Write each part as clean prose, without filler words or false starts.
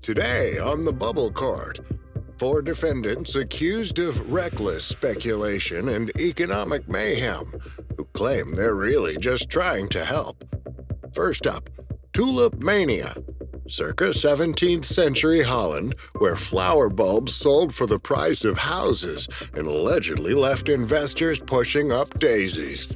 Today on the Bubble Court, 4 defendants accused of reckless speculation and economic mayhem, who claim they're really just trying to help. First up, Tulip Mania, circa 17th century Holland, where flower bulbs sold for the price of houses and allegedly left investors pushing up daisies.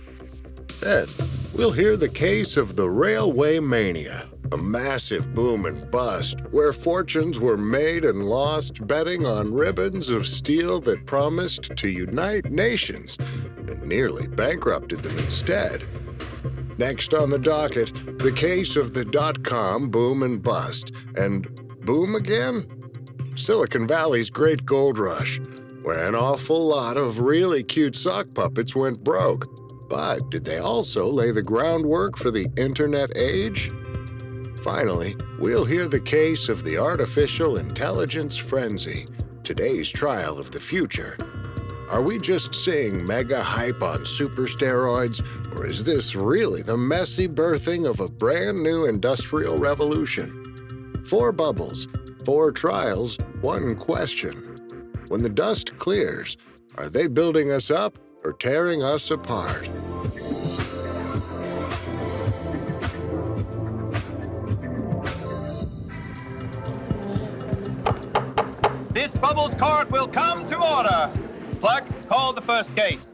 Then, we'll hear the case of the Railway Mania, a massive boom and bust where fortunes were made and lost betting on ribbons of steel that promised to unite nations and nearly bankrupted them instead. Next on the docket, the case of the dot-com boom and bust. And boom again? Silicon Valley's great gold rush, where an awful lot of really cute sock puppets went broke. But did they also lay the groundwork for the internet age? Finally, we'll hear the case of the artificial intelligence frenzy, today's trial of the future. Are we just seeing mega hype on super steroids, or is this really the messy birthing of a brand new industrial revolution? 4 bubbles, 4 trials, 1 question. When the dust clears, are they building us up or tearing us apart? This Bubbles Court will come to order. Clerk, call the first case.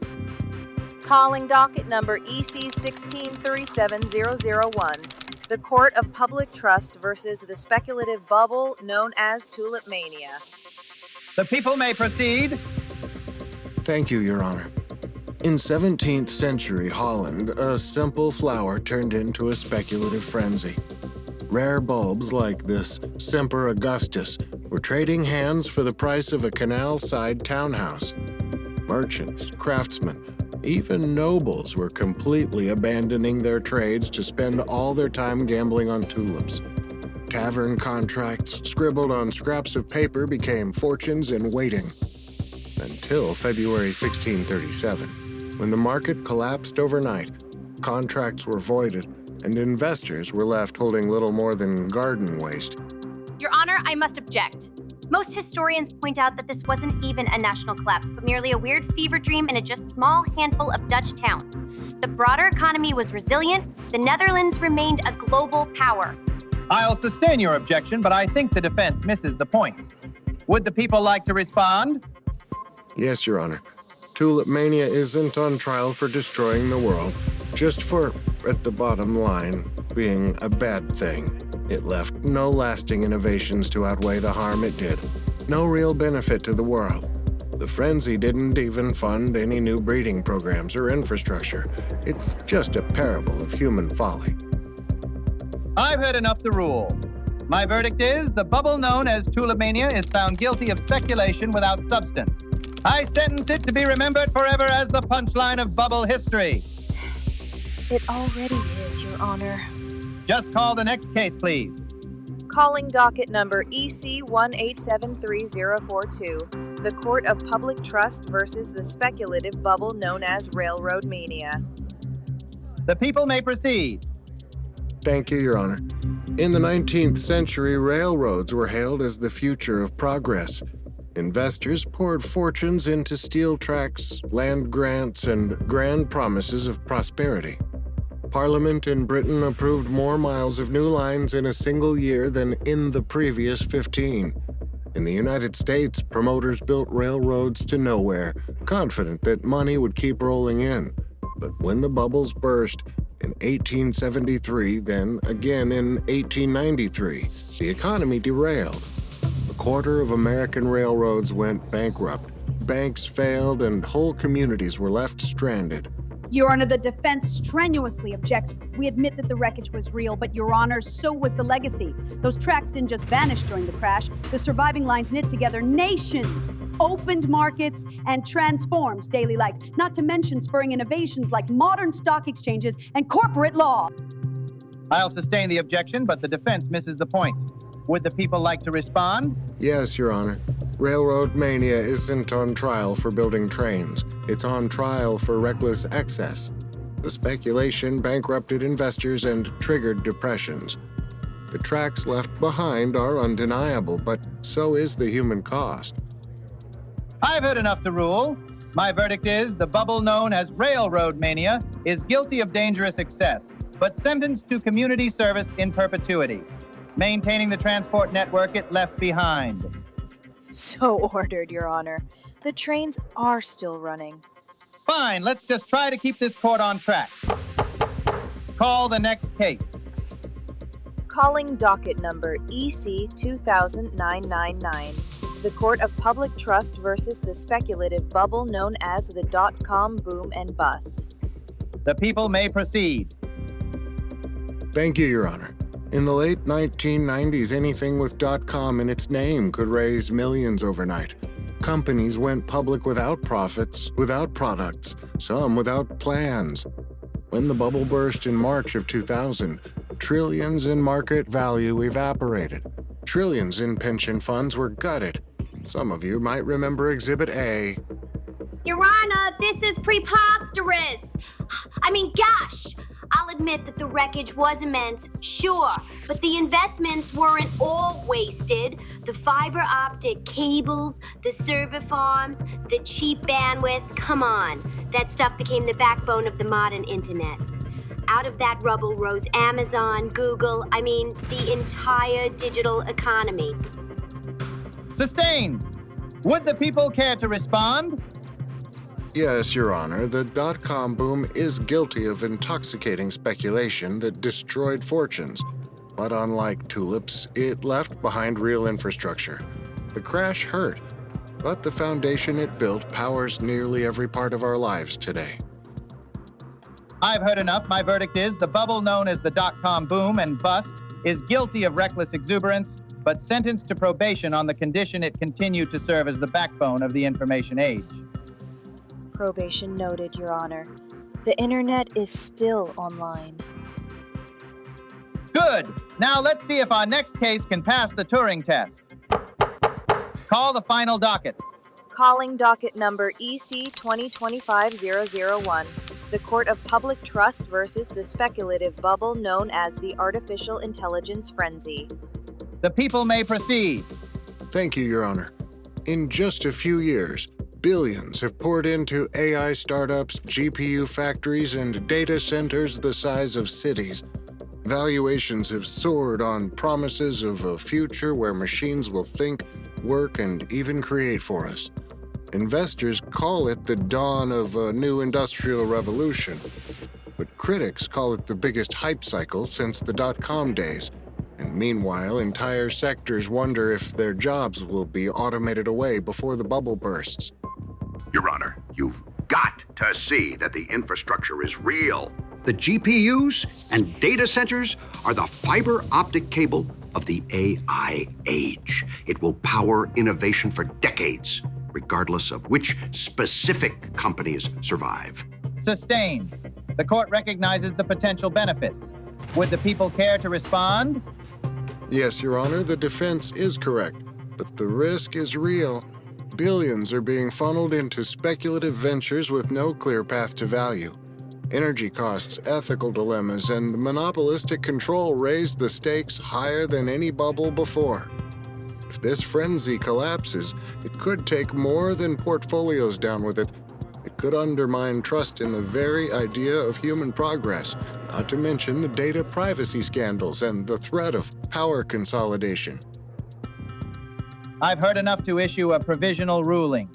Calling docket number EC 1637001, the Court of Public Trust versus the speculative bubble known as Tulip Mania. The people may proceed. Thank you, Your Honor. In 17th century Holland, a simple flower turned into a speculative frenzy. Rare bulbs like this Semper Augustus were trading hands for the price of a canal-side townhouse. Merchants, craftsmen, even nobles were completely abandoning their trades to spend all their time gambling on tulips. Tavern contracts scribbled on scraps of paper became fortunes in waiting. Until February 1637, when the market collapsed overnight, contracts were voided, and investors were left holding little more than garden waste. Your Honor, I must object. Most historians point out that this wasn't even a national collapse, but merely a weird fever dream in a just small handful of Dutch towns. The broader economy was resilient. The Netherlands remained a global power. I'll sustain your objection, but I think the defense misses the point. Would the people like to respond? Yes, Your Honor. Tulip Mania isn't on trial for destroying the world, just for, at the bottom line, being a bad thing. It left no lasting innovations to outweigh the harm it did. No real benefit to the world. The frenzy didn't even fund any new breeding programs or infrastructure. It's just a parable of human folly. I've heard enough to rule. My verdict is the bubble known as Tulipmania is found guilty of speculation without substance. I sentence it to be remembered forever as the punchline of bubble history. It already is, Your Honor. Just call the next case, please. Calling docket number EC 1873042, the Court of Public Trust versus the speculative bubble known as Railroad Mania. The people may proceed. Thank you, Your Honor. In the 19th century, railroads were hailed as the future of progress. Investors poured fortunes into steel tracks, land grants, and grand promises of prosperity. Parliament in Britain approved more miles of new lines in a single year than in the previous 15. In the United States, promoters built railroads to nowhere, confident that money would keep rolling in. But when the bubbles burst, in 1873, then again in 1893, the economy derailed. A quarter of American railroads went bankrupt. Banks failed and whole communities were left stranded. Your Honor, the defense strenuously objects. We admit that the wreckage was real, but Your Honor, so was the legacy. Those tracks didn't just vanish during the crash. The surviving lines knit together nations, opened markets, and transformed daily life, not to mention spurring innovations like modern stock exchanges and corporate law. I'll sustain the objection, but the defense misses the point. Would the people like to respond? Yes, Your Honor. Railroad Mania isn't on trial for building trains. It's on trial for reckless excess. The speculation bankrupted investors and triggered depressions. The tracks left behind are undeniable, but so is the human cost. I've heard enough to rule. My verdict is the bubble known as Railroad Mania is guilty of dangerous excess, but sentenced to community service in perpetuity, maintaining the transport network it left behind. So ordered, Your Honor. The trains are still running. Fine, let's just try to keep this court on track. Call the next case. Calling docket number EC 20999. The Court of Public Trust versus the speculative bubble known as the dot-com boom and bust. The people may proceed. Thank you, Your Honor. In the late 1990s, anything with .com in its name could raise millions overnight. Companies went public without profits, without products, some without plans. When the bubble burst in March of 2000, trillions in market value evaporated. Trillions in pension funds were gutted. Some of you might remember Exhibit A. Your Honor, this is preposterous. I mean, gosh, I'll admit that the wreckage was immense, sure, but the investments weren't all wasted. The fiber optic cables, the server farms, the cheap bandwidth, come on. That stuff became the backbone of the modern internet. Out of that rubble rose Amazon, Google, the entire digital economy. Sustained. Would the people care to respond? Yes, Your Honor, the dot-com boom is guilty of intoxicating speculation that destroyed fortunes. But unlike Tulip's, it left behind real infrastructure. The crash hurt, but the foundation it built powers nearly every part of our lives today. I've heard enough. My verdict is the bubble known as the dot-com boom and bust is guilty of reckless exuberance, but sentenced to probation on the condition it continue to serve as the backbone of the information age. Probation noted, Your Honor. The internet is still online. Good. Now let's see if our next case can pass the Turing test. Call the final docket. Calling docket number EC 2025-001. The Court of Public Trust versus the speculative bubble known as the artificial intelligence frenzy. The people may proceed. Thank you, Your Honor. In just a few years, billions have poured into AI startups, GPU factories, and data centers the size of cities. Valuations have soared on promises of a future where machines will think, work, and even create for us. Investors call it the dawn of a new industrial revolution, but critics call it the biggest hype cycle since the dot-com days. And meanwhile, entire sectors wonder if their jobs will be automated away before the bubble bursts. Your Honor, you've got to see that the infrastructure is real. The GPUs and data centers are the fiber optic cable of the AI age. It will power innovation for decades, regardless of which specific companies survive. Sustained. The court recognizes the potential benefits. Would the people care to respond? Yes, Your Honor, the defense is correct, but the risk is real. Billions are being funneled into speculative ventures with no clear path to value. Energy costs, ethical dilemmas, and monopolistic control raise the stakes higher than any bubble before. If this frenzy collapses, it could take more than portfolios down with it. It could undermine trust in the very idea of human progress, not to mention the data privacy scandals and the threat of power consolidation. I've heard enough to issue a provisional ruling.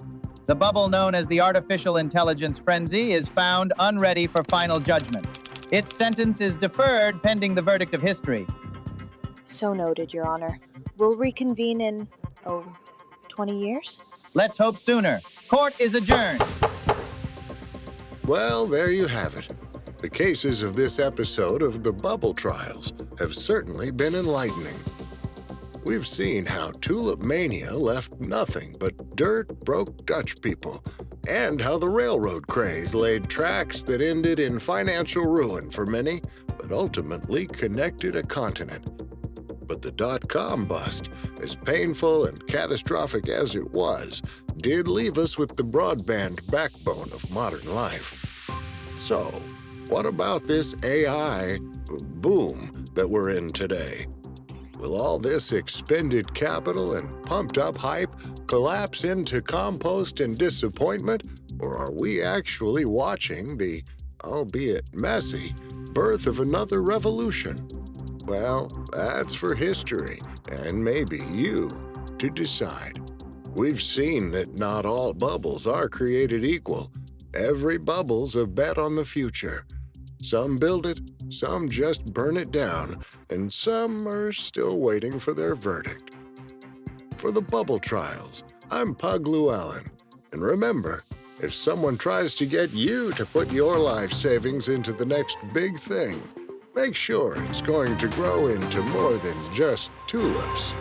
The bubble known as the artificial intelligence frenzy is found unready for final judgment. Its sentence is deferred pending the verdict of history. So noted, Your Honor. We'll reconvene in, 20 years? Let's hope sooner. Court is adjourned. Well, there you have it. The cases of this episode of the Bubble Trials have certainly been enlightening. We've seen how Tulip Mania left nothing but dirt broke Dutch people, and how the railroad craze laid tracks that ended in financial ruin for many, but ultimately connected a continent. But the dot-com bust, as painful and catastrophic as it was, did leave us with the broadband backbone of modern life. So, what about this AI boom that we're in today? Will all this expended capital and pumped-up hype collapse into compost and disappointment, or are we actually watching the, albeit messy, birth of another revolution? Well, that's for history, and maybe you, to decide. We've seen that not all bubbles are created equal. Every bubble's a bet on the future. Some build it, some just burn it down, and some are still waiting for their verdict. For the Bubble Trials, I'm Pug Llewelyn. And remember, if someone tries to get you to put your life savings into the next big thing, make sure it's going to grow into more than just tulips.